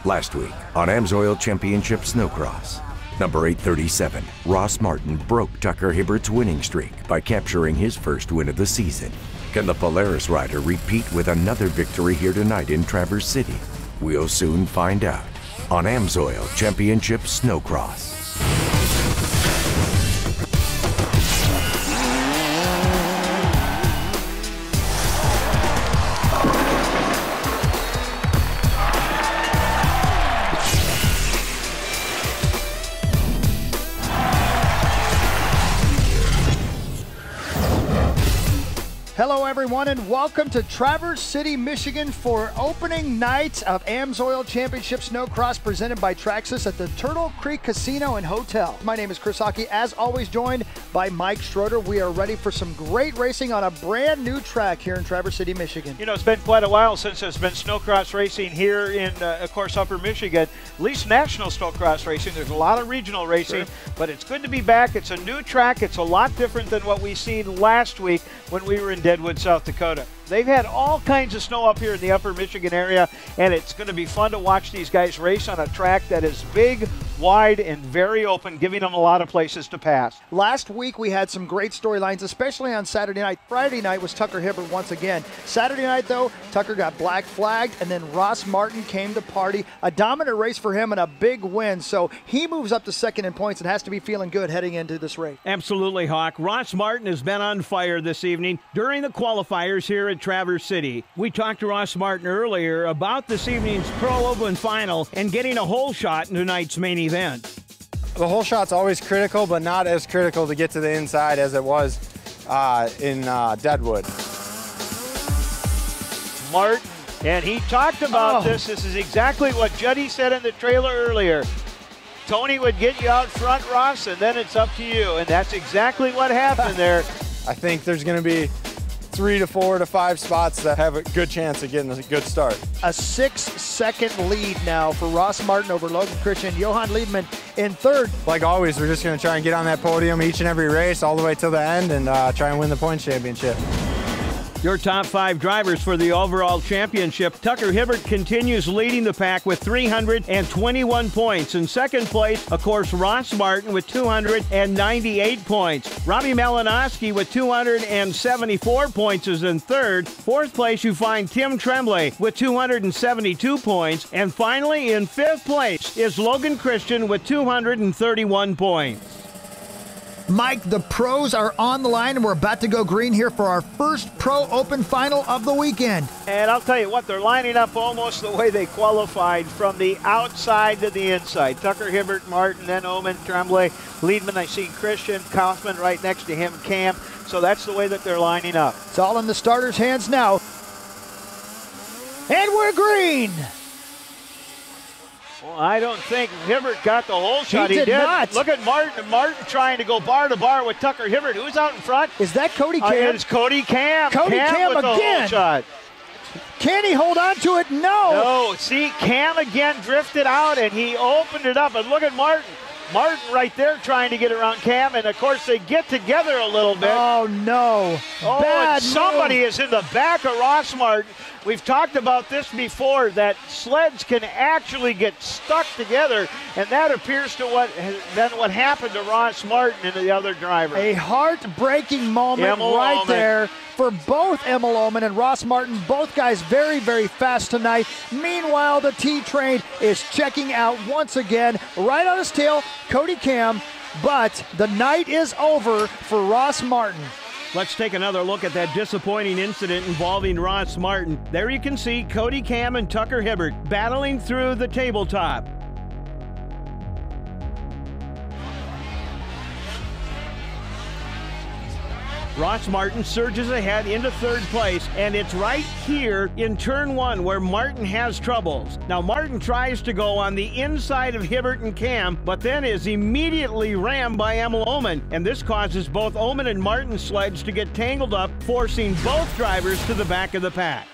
Last week on AMSOIL Championship Snocross, number 837, Ross Martin broke Tucker Hibbert's winning streak by capturing his first win of the season. Can the Polaris rider repeat with another victory here tonight in Traverse City? We'll soon find out on AMSOIL Championship Snocross. Hello everyone and welcome to Traverse City, Michigan for opening night of AMSOIL Championship Snocross presented by Traxxas at the Turtle Creek Casino and Hotel. My name is Chris Hockey, as always joined by Mike Schroeder. We are ready for some great racing on a brand new track here in Traverse City, Michigan. You know, it's been quite a while since there's been snowcross racing here in, of course, Upper Michigan. At least national snowcross racing. There's a lot of regional racing, but it's good to be back. It's a new track. It's a lot different than what we seen last week when we were in Deadwood, South Dakota. They've had all kinds of snow up here in the Upper Michigan area, and it's going to be fun to watch these guys race on a track that is big, wide, and very open, giving them a lot of places to pass. Last week we had some great storylines, especially on Saturday night. Friday night was Tucker Hibbert once again. Saturday night, though, Tucker got black flagged, and then Ross Martin came to party. A dominant race for him and a big win, so he moves up to second in points and has to be feeling good heading into this race. Absolutely, Hawk. Ross Martin has been on fire this evening during the qualifiers here at Traverse City. We talked to Ross Martin earlier about this evening's Pro Open final and getting a hole shot in tonight's main event. The hole shot's always critical, but not as critical to get to the inside as it was in Deadwood. Martin, and he talked about this. This is exactly what Juddy said in the trailer earlier. Tony would get you out front, Ross, and then it's up to you. And that's exactly what happened there. I think there's going to be 3 to 4 to 5 spots that have a good chance of getting a good start. A 6-second lead now for Ross Martin over Logan Christian. Johan Liebman in third. Like always, we're just going to try and get on that podium each and every race all the way till the end and try and win the points championship. Your top 5 drivers for the overall championship. Tucker Hibbert continues leading the pack with 321 points. In second place, of course, Ross Martin with 298 points. Robbie Malinowski with 274 points is in third. Fourth place, you find Tim Tremblay with 272 points. And finally, in fifth place is Logan Christian with 231 points. Mike, the pros are on the line, and we're about to go green here for our first Pro Open final of the weekend. And I'll tell you what, they're lining up almost the way they qualified, from the outside to the inside. Tucker, Hibbert, Martin, then Omen, Tremblay, Liedman. I see Christian, Kaufman right next to him, KAMM. So that's the way that they're lining up. It's all in the starters' hands now. And we're green. Well, I don't think Hibbert got the hole shot. He did not. Look at Martin. Martin trying to go bar to bar with Tucker Hibbert. Who's out in front? Is that KODY KAMM? It's KODY KAMM. KODY KAMM with the again. hole shot. Can he hold on to it? No. No. See, KAMM again drifted out, and he opened it up. And look at Martin. Martin right there trying to get around KAMM, and of course they get together a little bit. Oh no. Oh, Bad and somebody move. is in the back of Ross Martin. We've talked about this before, that sleds can actually get stuck together, and that appears to what happened to Ross Martin and the other driver. A heartbreaking moment right there for both Emil Omen and Ross Martin. Both guys very, very fast tonight. Meanwhile, the T-Train is checking out once again. Right on his tail, KODY KAMM, but the night is over for Ross Martin. Let's take another look at that disappointing incident involving Ross Martin. There you can see KODY KAMM and Tucker Hibbert battling through the tabletop. Ross Martin surges ahead into third place, and it's right here in turn 1 where Martin has troubles. Now Martin tries to go on the inside of Hibbert and KAMM, but then is immediately rammed by Emil Omen, and this causes both Omen and Martin's sleds to get tangled up, forcing both drivers to the back of the pack.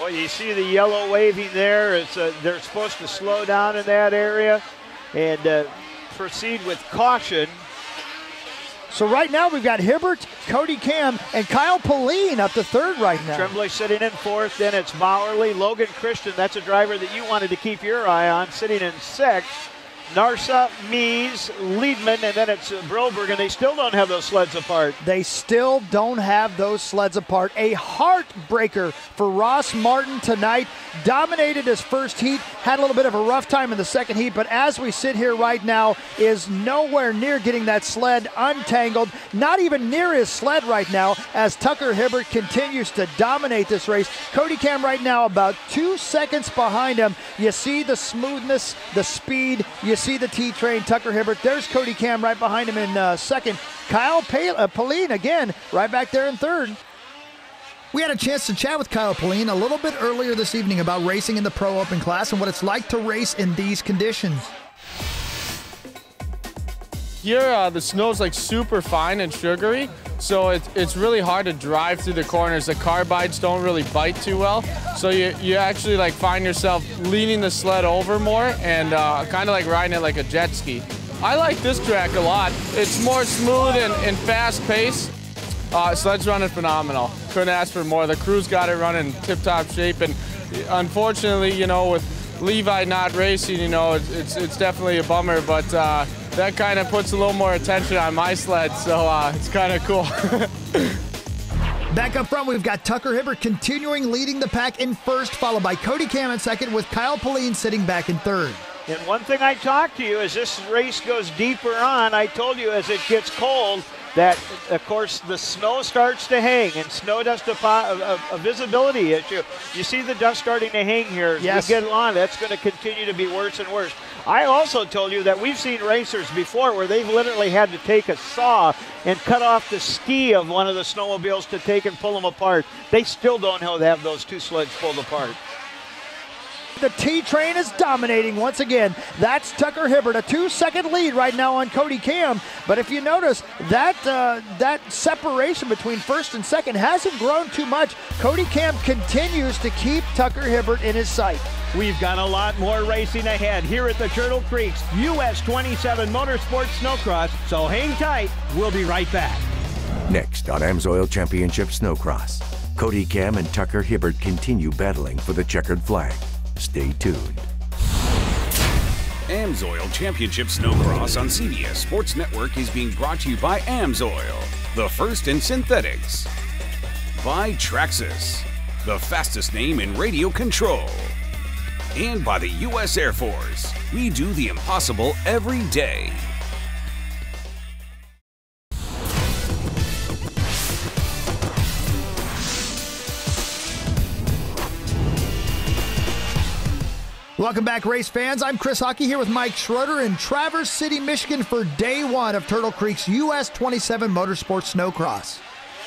Well, you see the yellow waving there. It's they're supposed to slow down in that area and proceed with caution. So right now we've got Hibbert Cody KAMM, and Kyle Pallin up to third right now. Tremblay sitting in fourth, then it's Bowerly. Logan Christian, that's a driver that you wanted to keep your eye on, sitting in sixth. Narsa, Mies, Liedman, and then it's Broberg, and they still don't have those sleds apart. They still don't have those sleds apart. A heartbreaker for Ross Martin tonight. Dominated his first heat, had a little bit of a rough time in the second heat, but as we sit here right now, is nowhere near getting that sled untangled. Not even near his sled right now as Tucker Hibbert continues to dominate this race. Cody KAMM right now about 2 seconds behind him. You see the smoothness, the speed, you see the T-train, Tucker Hibbert. There's Cody KAMM right behind him in second. Kyle Pallin again right back there in third. We had a chance to chat with Kyle Pallin a little bit earlier this evening about racing in the Pro Open class and what it's like to race in these conditions. Here, the snow's like super fine and sugary, so it's really hard to drive through the corners. The carbides don't really bite too well, so you actually like find yourself leaning the sled over more and kind of like riding it like a jet ski. I like this track a lot. It's more smooth and fast paced. Sled's running phenomenal. Couldn't ask for more. The crew's got it running tip-top shape, and unfortunately, you know, with Levi not racing, you know, it's definitely a bummer, but that kind of puts a little more attention on my sled, so it's kind of cool. Back up front, we've got Tucker Hibbert continuing leading the pack in first, followed by Cody KAMM in second, with Kyle Pallin sitting back in third. And one thing I talked to you as this race goes deeper on, I told you as it gets cold that, of course, the snow starts to hang, and snow dust a visibility issue. You see the dust starting to hang here. Yes. We get on, that's going to continue to be worse and worse. I also told you that we've seen racers before where they've literally had to take a saw and cut off the ski of one of the snowmobiles to take and pull them apart. They still don't know they have those two sleds pulled apart. The T-train is dominating once again. That's Tucker Hibbert, a 2-second lead right now on Cody KAMM. But if you notice, that separation between first and second hasn't grown too much. Cody KAMM continues to keep Tucker Hibbert in his sight. We've got a lot more racing ahead here at the Turtle Creeks US 27 Motorsports Snocross, so hang tight. We'll be right back. Next on AMSOIL Championship Snocross, Cody KAMM and Tucker Hibbert continue battling for the checkered flag. Stay tuned. AMSOIL Championship Snocross on CBS Sports Network is being brought to you by AMSOIL, the first in synthetics. By Traxxas, the fastest name in radio control. And by the U.S. Air Force. We do the impossible every day. Welcome back, race fans. I'm Chris Hockey here with Mike Schroeder in Traverse City, Michigan for day one of Turtle Creek's US 27 Motorsports Snocross.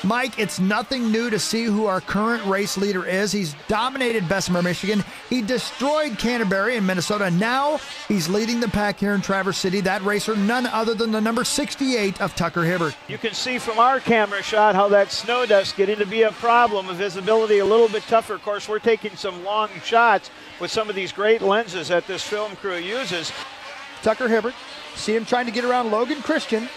Mike, it's nothing new to see who our current race leader is. He's dominated Bessemer, Michigan. He destroyed Canterbury in Minnesota. Now he's leading the pack here in Traverse City. That racer, none other than the number 68 of Tucker Hibbert. You can see from our camera shot how that snow dust getting to be a problem. Visibility a little bit tougher. Of course, we're taking some long shots with some of these great lenses that this film crew uses. Tucker Hibbert, see him trying to get around Logan Christian.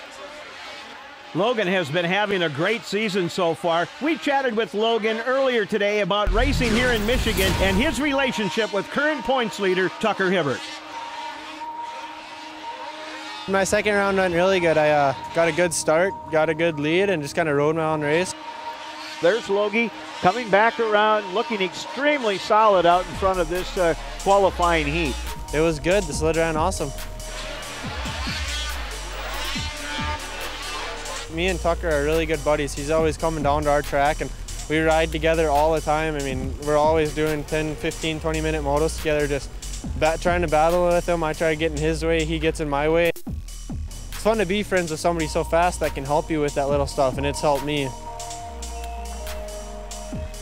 Logan has been having a great season so far. We chatted with Logan earlier today about racing here in Michigan and his relationship with current points leader Tucker Hibbert. My second round went really good. I got a good start, got a good lead, and just kind of rode my own race. There's Logie coming back around, looking extremely solid out in front of this qualifying heat. It was good. The sled ran awesome. Me and Tucker are really good buddies. He's always coming down to our track, and we ride together all the time. I mean, we're always doing 10, 15, 20-minute motos together, just trying to battle with him. I try to get in his way, he gets in my way. It's fun to be friends with somebody so fast that can help you with that little stuff, and it's helped me.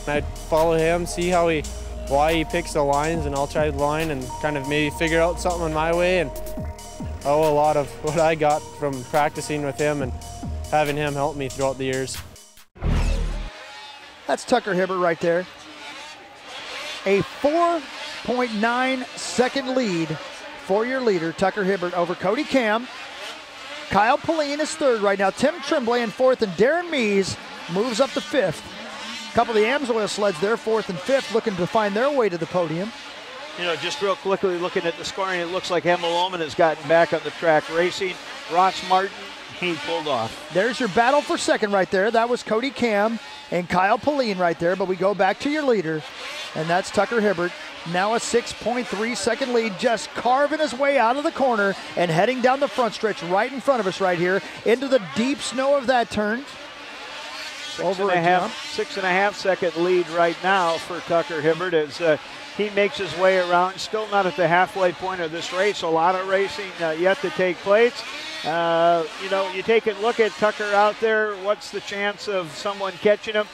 I follow him, see why he picks the lines, and I'll try the line and kind of maybe figure out something in my way. And I owe a lot of what I got from practicing with him and having him help me throughout the years. That's Tucker Hibbert right there. A 4.9 second lead for your leader, Tucker Hibbert, over Cody KAMM. Kyle Pallin is third right now. Tim Tremblay in fourth, and Darren Mees moves up to fifth. A couple of the AMSOIL sleds, they're fourth and fifth, looking to find their way to the podium. You know, just real quickly looking at the scoring, it looks like Emil Lohman has gotten back on the track racing. Ross Martin, he pulled off. There's your battle for second right there. That was KODY KAMM and Kyle Pallin right there, but we go back to your leader, and that's Tucker Hibbert. Now a 6.3 second lead, just carving his way out of the corner and heading down the front stretch right in front of us right here into the deep snow of that turn. 6.5 second lead right now for Tucker Hibbert as he makes his way around. Still not at the halfway point of this race. A lot of racing yet to take place. You know, you take a look at Tucker out there. What's the chance of someone catching him?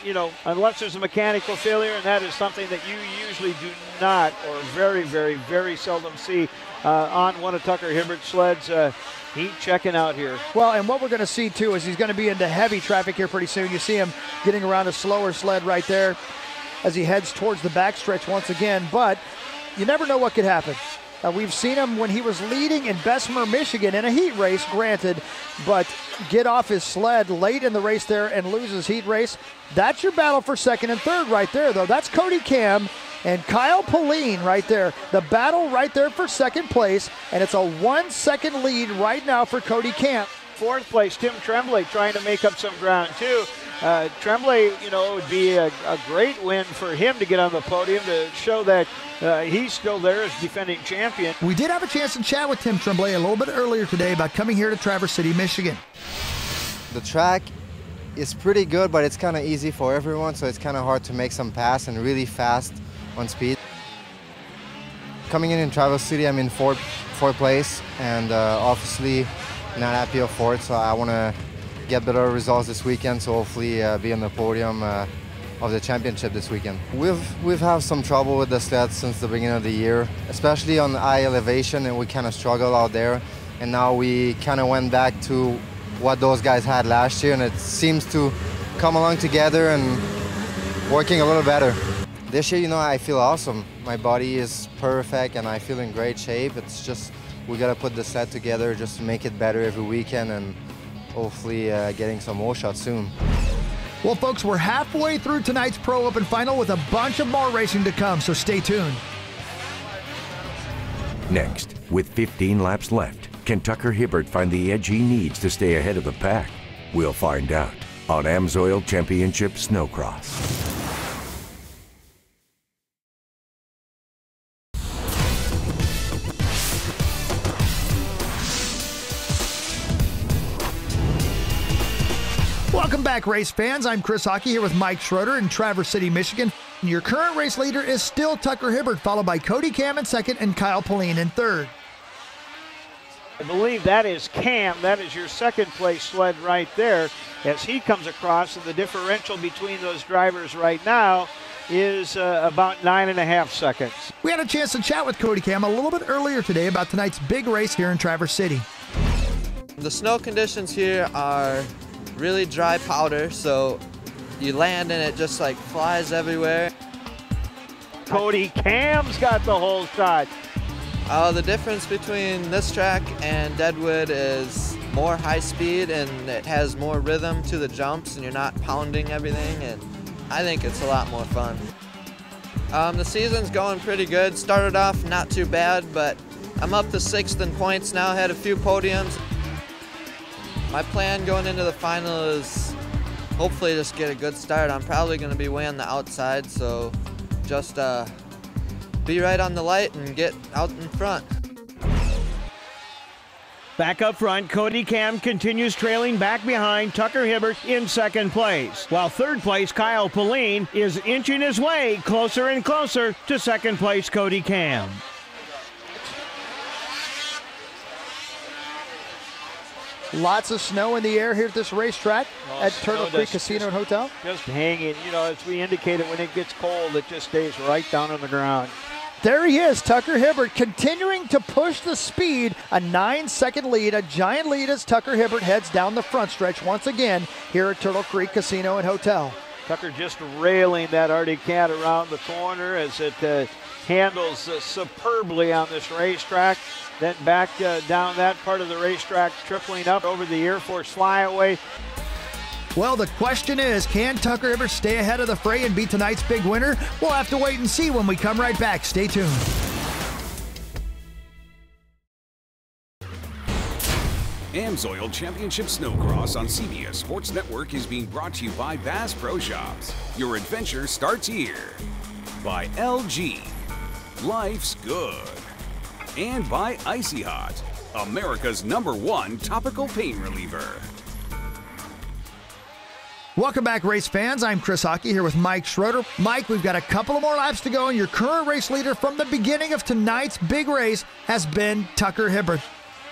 You know, unless there's a mechanical failure, and that is something that you usually do not, or very, very, very seldom see on one of Tucker Hibbert's sleds. He's checking out here. Well, and what we're going to see too is he's going to be into heavy traffic here pretty soon. You see him getting around a slower sled right there as he heads towards the backstretch once again, but you never know what could happen. We've seen him when he was leading in Bessemer, Michigan in a heat race, granted, but get off his sled late in the race there and lose his heat race. That's your battle for second and third right there, though. That's KODY KAMM and Kyle Pallin right there. The battle right there for second place, and it's a 1 second lead right now for KODY KAMM. Fourth place, Tim Tremblay trying to make up some ground too. Tremblay, you know, it would be a great win for him to get on the podium to show that he's still there as defending champion. We did have a chance to chat with Tim Tremblay a little bit earlier today about coming here to Traverse City, Michigan. The track is pretty good, but it's kind of easy for everyone, so it's kind of hard to make some pass and really fast on speed. Coming in Traverse City, I'm in fourth place, and obviously not happy of fourth, so I want to get better results this weekend, so hopefully be on the podium of the championship this weekend. We've had some trouble with the sled since the beginning of the year, especially on high elevation, and we kind of struggle out there, and now we kind of went back to what those guys had last year, and it seems to come along together and working a little better. This year, you know, I feel awesome. My body is perfect and I feel in great shape. It's just we got to put the sled together just to make it better every weekend, and hopefully getting some more shots soon. Well, folks, we're halfway through tonight's Pro Open final with a bunch of more racing to come, so stay tuned. Next, with 15 laps left, can Tucker Hibbert find the edge he needs to stay ahead of the pack? We'll find out on AMSOIL Championship Snocross. Welcome back, race fans. I'm Chris Hockey here with Mike Schroeder in Traverse City, Michigan. Your current race leader is still Tucker Hibbert, followed by KODY KAMM in second and Kyle Pallin in third. I believe that is KAMM. That is your second place sled right there as he comes across, and the differential between those drivers right now is about 9.5 seconds. We had a chance to chat with KODY KAMM a little bit earlier today about tonight's big race here in Traverse City. The snow conditions here are really dry powder, so you land and it just like flies everywhere. KODY KAMM's got the whole shot. The difference between this track and Deadwood is more high speed, and it has more rhythm to the jumps, and you're not pounding everything, and I think it's a lot more fun. The season's going pretty good. Started off not too bad, but I'm up to 6th in points now, had a few podiums. My plan going into the final is hopefully just get a good start. I'm probably going to be way on the outside, so just be right on the light and get out in front. Back up front, KODY KAMM continues trailing back behind Tucker Hibbert in second place, while third place Kyle Pallin is inching his way closer and closer to second place KODY KAMM. Lots of snow in the air here at this racetrack at Turtle Creek Casino and Hotel. Just hanging, you know, as we indicated, when it gets cold, it just stays right down on the ground. There he is, Tucker Hibbert, continuing to push the speed. A 9-second lead, a giant lead as Tucker Hibbert heads down the front stretch once again here at Turtle Creek Casino and Hotel. Tucker just railing that Arctic Cat around the corner as it handles superbly on this racetrack. Then back down that part of the racetrack, tripling up over the Air Force flyaway. Well, the question is, can Tucker Hibbert stay ahead of the fray and be tonight's big winner? We'll have to wait and see when we come right back. Stay tuned. AMSOIL Championship Snocross on CBS Sports Network is being brought to you by Bass Pro Shops. Your adventure starts here. By LG. Life's good. And by Icy Hot, America's #1 topical pain reliever. Welcome back, race fans. I'm Chris Hockey here with Mike Schroeder. Mike, we've got a couple of more laps to go, and your current race leader from the beginning of tonight's big race has been Tucker Hibbert.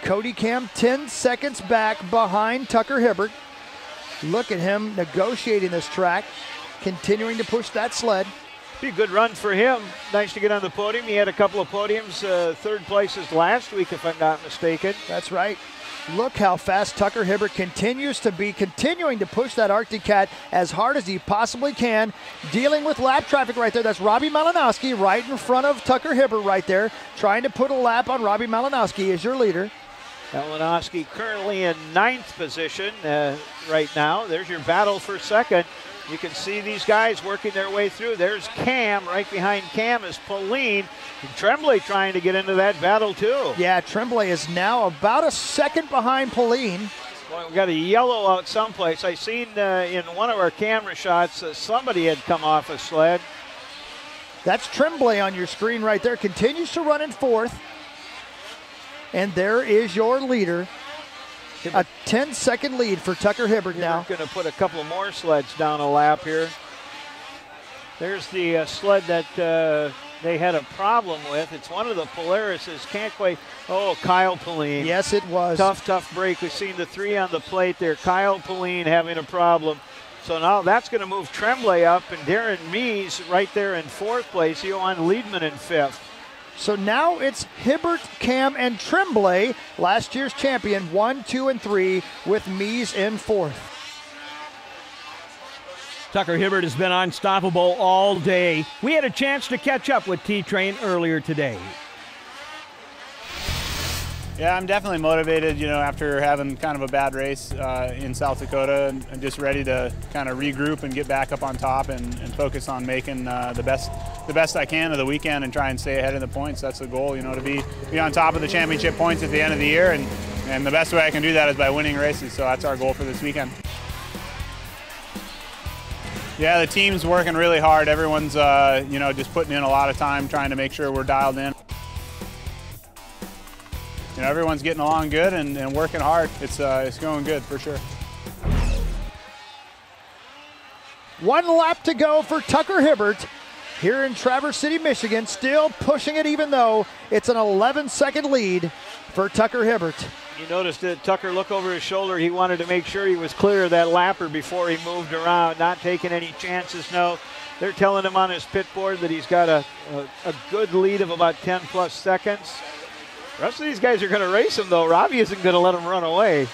KODY KAMM 10 seconds back behind Tucker Hibbert. Look at him negotiating this track, continuing to push that sled. Be a good run for him. Nice to get on the podium. He had a couple of podiums, third places last week, if I'm not mistaken. That's right. Look how fast Tucker Hibbert continues to be, continuing to push that Arctic Cat as hard as he possibly can, dealing with lap traffic right there. That's Robbie Malinowski right in front of Tucker Hibbert right there, trying to put a lap on Robbie Malinowski as your leader. Malinowski currently in 9th position right now. There's your battle for second. You can see these guys working their way through. There's KAMM. Right behind KAMM is Pallin. And Tremblay trying to get into that battle too. Yeah, Tremblay is now about a second behind Pallin. Well, we got a yellow out someplace. I seen in one of our camera shots somebody had come off a sled. That's Tremblay on your screen right there. Continues to run in 4th. And there is your leader. A 10-second lead for Tucker Hibbert now. Going to put a couple more sleds down a lap here. There's the sled that they had a problem with. It's one of the Polarises. Can't quite. Oh, Kyle Pallin. Yes, it was. Tough break. We've seen the 3 on the plate there. Kyle Pallin having a problem. So now that's going to move Tremblay up, and Darren Mees right there in 4th place. Johan Liedman in 5th. So now it's Hibbert, KAMM, and Tremblay, last year's champion, 1, 2, and 3, with Mees in 4th. Tucker Hibbert has been unstoppable all day. We had a chance to catch up with T-Train earlier today. Yeah, I'm definitely motivated, you know, after having kind of a bad race in South Dakota, and just ready to kind of regroup and get back up on top and focus on making the best I can of the weekend and try and stay ahead of the points. That's the goal, you know, to be on top of the championship points at the end of the year, and the best way I can do that is by winning races, so that's our goal for this weekend. Yeah, the team's working really hard. Everyone's, you know, just putting in a lot of time trying to make sure we're dialed in. You know, everyone's getting along good and working hard. It's going good for sure. 1 lap to go for Tucker Hibbert here in Traverse City, Michigan. Still pushing it, even though it's an 11-second lead for Tucker Hibbert. You noticed that Tucker look over his shoulder. He wanted to make sure he was clear of that lapper before he moved around, not taking any chances. No, they're telling him on his pit board that he's got a good lead of about 10+ seconds. The rest of these guys are going to race him, though. Robbie isn't going to let him run away.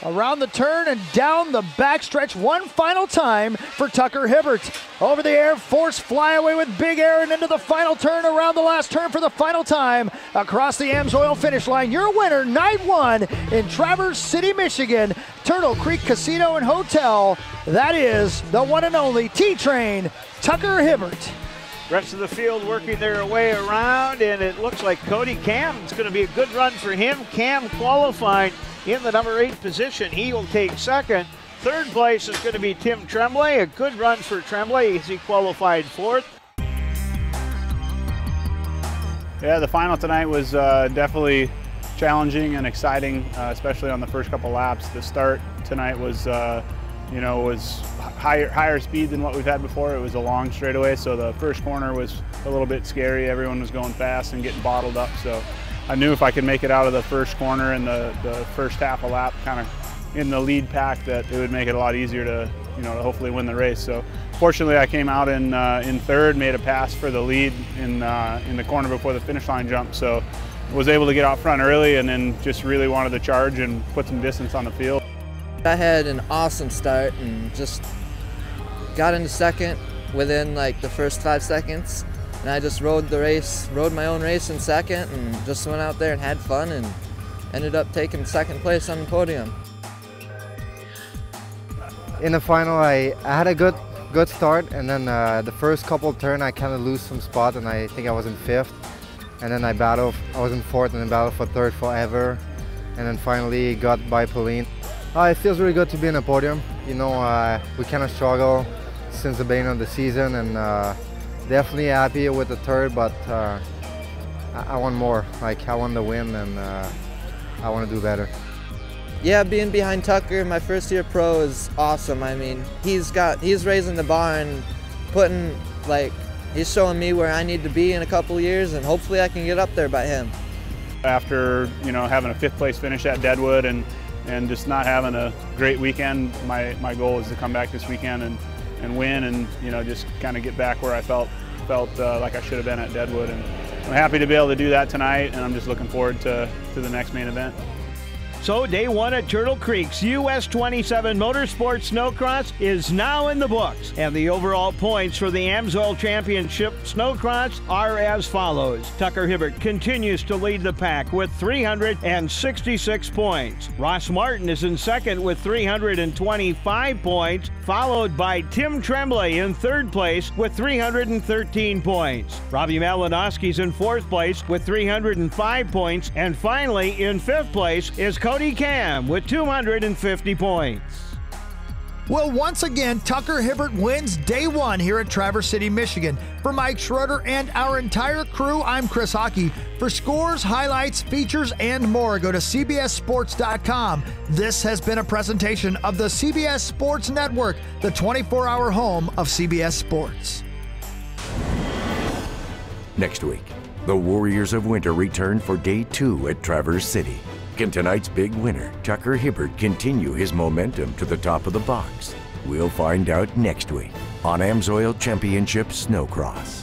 Around the turn and down the backstretch one final time for Tucker Hibbert. Over the Air Force flyaway with big air and into the final turn, around the last turn for the final time. Across the AMSOIL finish line, your winner, night 1 in Traverse City, Michigan, Turtle Creek Casino and Hotel. That is the one and only T-Train, Tucker Hibbert. Rest of the field working their way around, and it looks like KODY KAMM. It's going to be a good run for him. KAMM qualifying in the number 8 position. He will take 2nd. 3rd place is going to be Tim Tremblay. A good run for Tremblay as he qualified 4th. Yeah, the final tonight was definitely challenging and exciting, especially on the first couple laps. The start tonight was, you know, was higher speed than what we've had before. It was a long straightaway, so the first corner was a little bit scary. Everyone was going fast and getting bottled up, so I knew if I could make it out of the first corner and the first half a lap kind of in the lead pack, that it would make it a lot easier to, you know, to hopefully win the race. So fortunately I came out in 3rd, made a pass for the lead in the corner before the finish line jump, so was able to get out front early and then just really wanted to charge and put some distance on the field. I had an awesome start and just got into second within like the first 5 seconds, and I just rode my own race in second, and just went out there and had fun, and ended up taking second place on the podium. In the final, I had a good start, and then the first couple turns I kind of lose some spot, and I think I was in 5th, and then I was in 4th, and then battled for 3rd forever, and then finally got by Pallin. It feels really good to be in a podium. You know, we kind of struggle since the beginning of the season, and definitely happy with the 3rd, but I want more. Like, I want the win, and I want to do better. Yeah, being behind Tucker my first year pro is awesome. I mean, he's raising the bar and he's showing me where I need to be in a couple years, and hopefully I can get up there by him. After, you know, having a 5th place finish at Deadwood and just not having a great weekend, my goal is to come back this weekend and win, and, you know, just kind of get back where I felt like I should have been at Deadwood. And I'm happy to be able to do that tonight, and I'm just looking forward to the next main event. So day 1 at Turtle Creek's US 27 Motorsports Snocross is now in the books, and the overall points for the AMSOIL Championship Snocross are as follows. Tucker Hibbert continues to lead the pack with 366 points. Ross Martin is in second with 325 points, followed by Tim Tremblay in 3rd place with 313 points. Robbie Malinowski's in 4th place with 305 points, and finally in 5th place is KODY KAMM with 250 points. Well, once again, Tucker Hibbert wins day 1 here at Traverse City, Michigan. For Mike Schroeder and our entire crew, I'm Chris Hockey. For scores, highlights, features, and more, go to CBSSports.com. This has been a presentation of the CBS Sports Network, the 24-hour home of CBS Sports. Next week, the Warriors of Winter return for day 2 at Traverse City. Can tonight's big winner, Tucker Hibbert, continue his momentum to the top of the box? We'll find out next week on AMSOIL Championship Snocross.